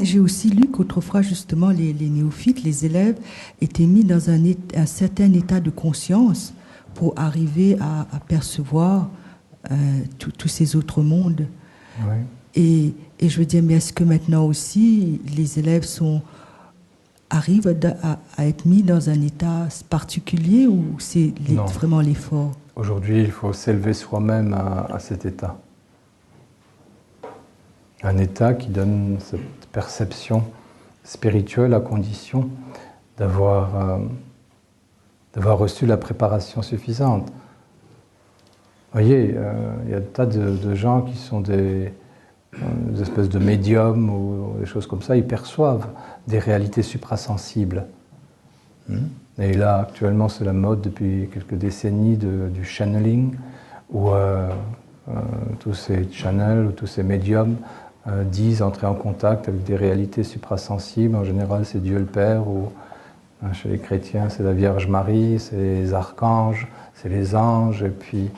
J'ai aussi lu qu'autrefois, justement, les néophytes, les élèves, étaient mis dans un certain état de conscience pour arriver à percevoir tous ces autres mondes. Oui. Et je veux dire, mais est-ce que maintenant aussi, les élèves arrivent à être mis dans un état particulier ou c'est vraiment l'effort? Aujourd'hui, il faut s'élever soi-même à cet état. Un état qui donne cette perception spirituelle à condition d'avoir reçu la préparation suffisante. Vous voyez, il y a des tas de gens qui sont des espèces de médiums ou des choses comme ça, ils perçoivent des réalités suprasensibles. Et là, actuellement, c'est la mode depuis quelques décennies du channeling, où tous ces channels ou tous ces médiums disent entrer en contact avec des réalités suprasensibles. En général, c'est Dieu le Père, ou chez les chrétiens, c'est la Vierge Marie, c'est les archanges, c'est les anges. Et puis,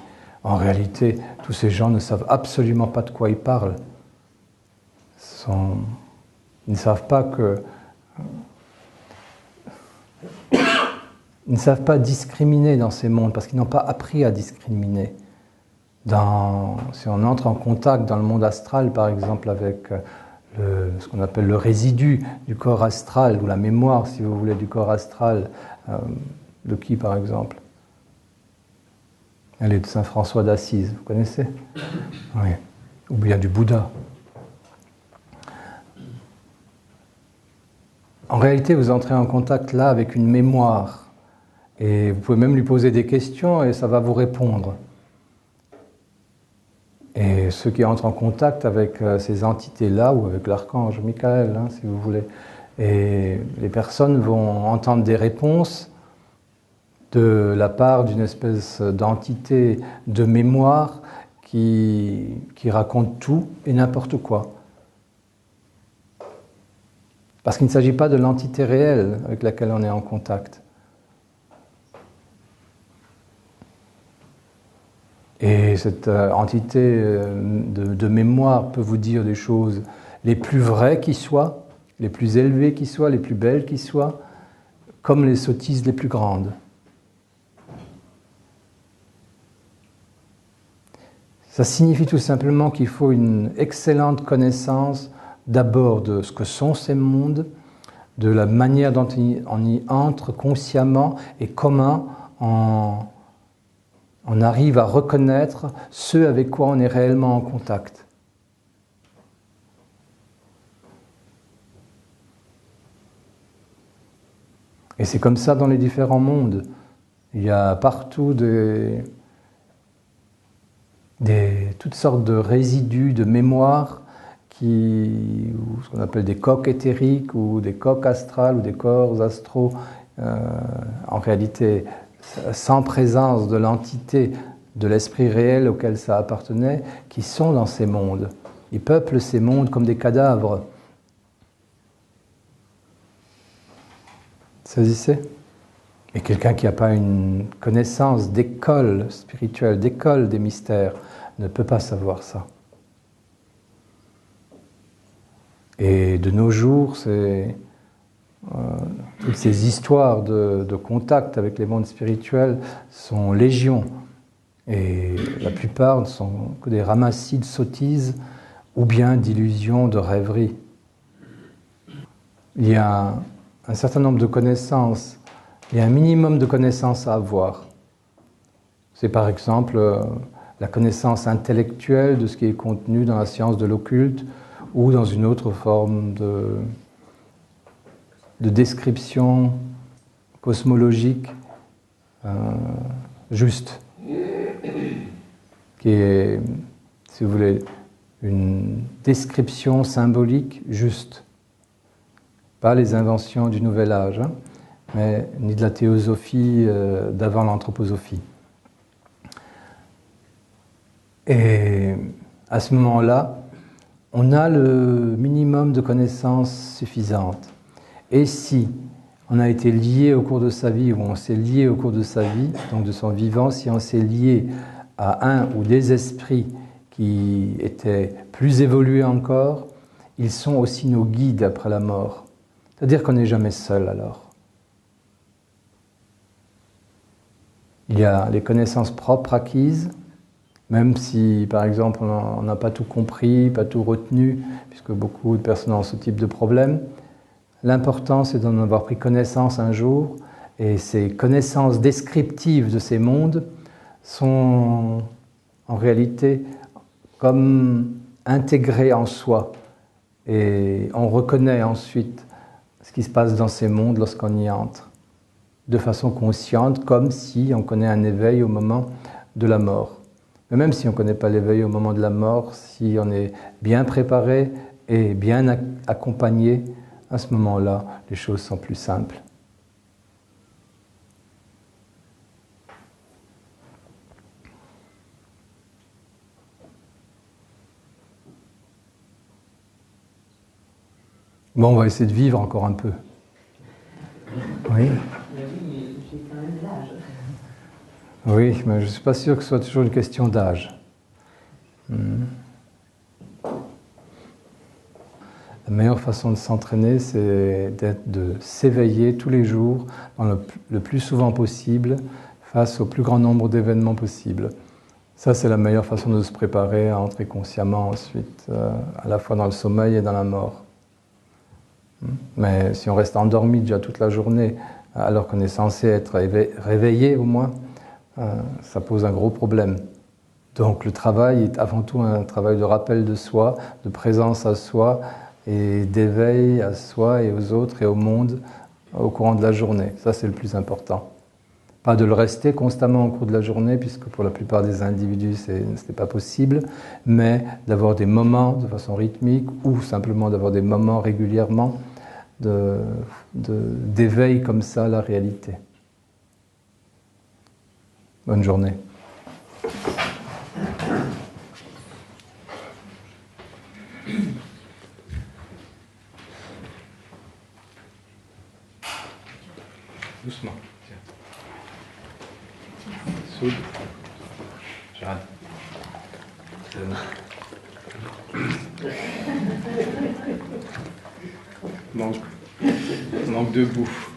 en réalité, tous ces gens ne savent absolument pas de quoi ils parlent. Ils ne savent pas ils ne savent pas discriminer dans ces mondes, parce qu'ils n'ont pas appris à discriminer. Si on entre en contact dans le monde astral, par exemple, avec ce qu'on appelle le résidu du corps astral, ou la mémoire, si vous voulez, du corps astral, de qui, par exemple? Elle est de Saint François d'Assise, vous connaissez? Oui. Ou bien du Bouddha. En réalité, vous entrez en contact là avec une mémoire, et vous pouvez même lui poser des questions et ça va vous répondre. Et ceux qui entrent en contact avec ces entités-là, ou avec l'archange Michael, si vous voulez, et les personnes vont entendre des réponses de la part d'une espèce d'entité de mémoire qui raconte tout et n'importe quoi. Parce qu'il ne s'agit pas de l'entité réelle avec laquelle on est en contact. Et cette entité de mémoire peut vous dire des choses les plus vraies qui soient, les plus élevées qui soient, les plus belles qui soient, comme les sottises les plus grandes. Ça signifie tout simplement qu'il faut une excellente connaissance d'abord de ce que sont ces mondes, de la manière dont on y entre consciemment et comment on arrive à reconnaître ceux avec quoi on est réellement en contact. Et c'est comme ça dans les différents mondes. Il y a partout toutes sortes de résidus de mémoire, ou ce qu'on appelle des coques éthériques, ou des coques astrales, ou des corps astraux, en réalité sans présence de l'entité de l'esprit réel auquel ça appartenait, qui sont dans ces mondes. Ils peuplent ces mondes comme des cadavres. Saisissez? Et quelqu'un qui n'a pas une connaissance d'école spirituelle, d'école des mystères, ne peut pas savoir ça. Et de nos jours, toutes ces histoires de contact avec les mondes spirituels sont légion. Et la plupart ne sont que des ramassis de sottises ou bien d'illusions, de rêveries. Il y a un certain nombre de connaissances, il y a un minimum de connaissances à avoir. C'est par exemple la connaissance intellectuelle de ce qui est contenu dans la science de l'occulte ou dans une autre forme de description cosmologique juste, qui est, si vous voulez, une description symbolique juste. Pas les inventions du Nouvel Âge, mais ni de la théosophie d'avant l'anthroposophie. Et à ce moment-là, on a le minimum de connaissances suffisantes. Et si, on a été lié au cours de sa vie, ou on s'est lié au cours de sa vie, donc de son vivant, si on s'est lié à un ou des esprits qui étaient plus évolués encore, ils sont aussi nos guides après la mort. C'est-à-dire qu'on n'est jamais seul alors. Il y a les connaissances propres acquises, même si, par exemple, on n'a pas tout compris, pas tout retenu, puisque beaucoup de personnes ont ce type de problème. L'important, c'est d'en avoir pris connaissance un jour, et ces connaissances descriptives de ces mondes sont en réalité comme intégrées en soi. Et on reconnaît ensuite ce qui se passe dans ces mondes lorsqu'on y entre, de façon consciente, comme si on connaît un éveil au moment de la mort. Mais même si on ne connaît pas l'éveil au moment de la mort, si on est bien préparé et bien accompagné, à ce moment-là, les choses sont plus simples. Bon, on va essayer de vivre encore un peu. Oui. J'ai quand même l'âge. Oui, mais je ne suis pas sûr que ce soit toujours une question d'âge. La meilleure façon de s'entraîner, c'est de s'éveiller tous les jours, le plus souvent possible, face au plus grand nombre d'événements possibles. Ça, c'est la meilleure façon de se préparer à entrer consciemment ensuite, à la fois dans le sommeil et dans la mort. Mais si on reste endormi déjà toute la journée, alors qu'on est censé être réveillé au moins, ça pose un gros problème. Donc le travail est avant tout un travail de rappel de soi, de présence à soi et d'éveil à soi et aux autres et au monde au courant de la journée. Ça, c'est le plus important. Pas de le rester constamment au cours de la journée, puisque pour la plupart des individus, ce n'est pas possible, mais d'avoir des moments de façon rythmique ou simplement d'avoir des moments régulièrement d'éveil comme ça à la réalité. Bonne journée. Doucement. Soude. Gérald. Manque de bouffe.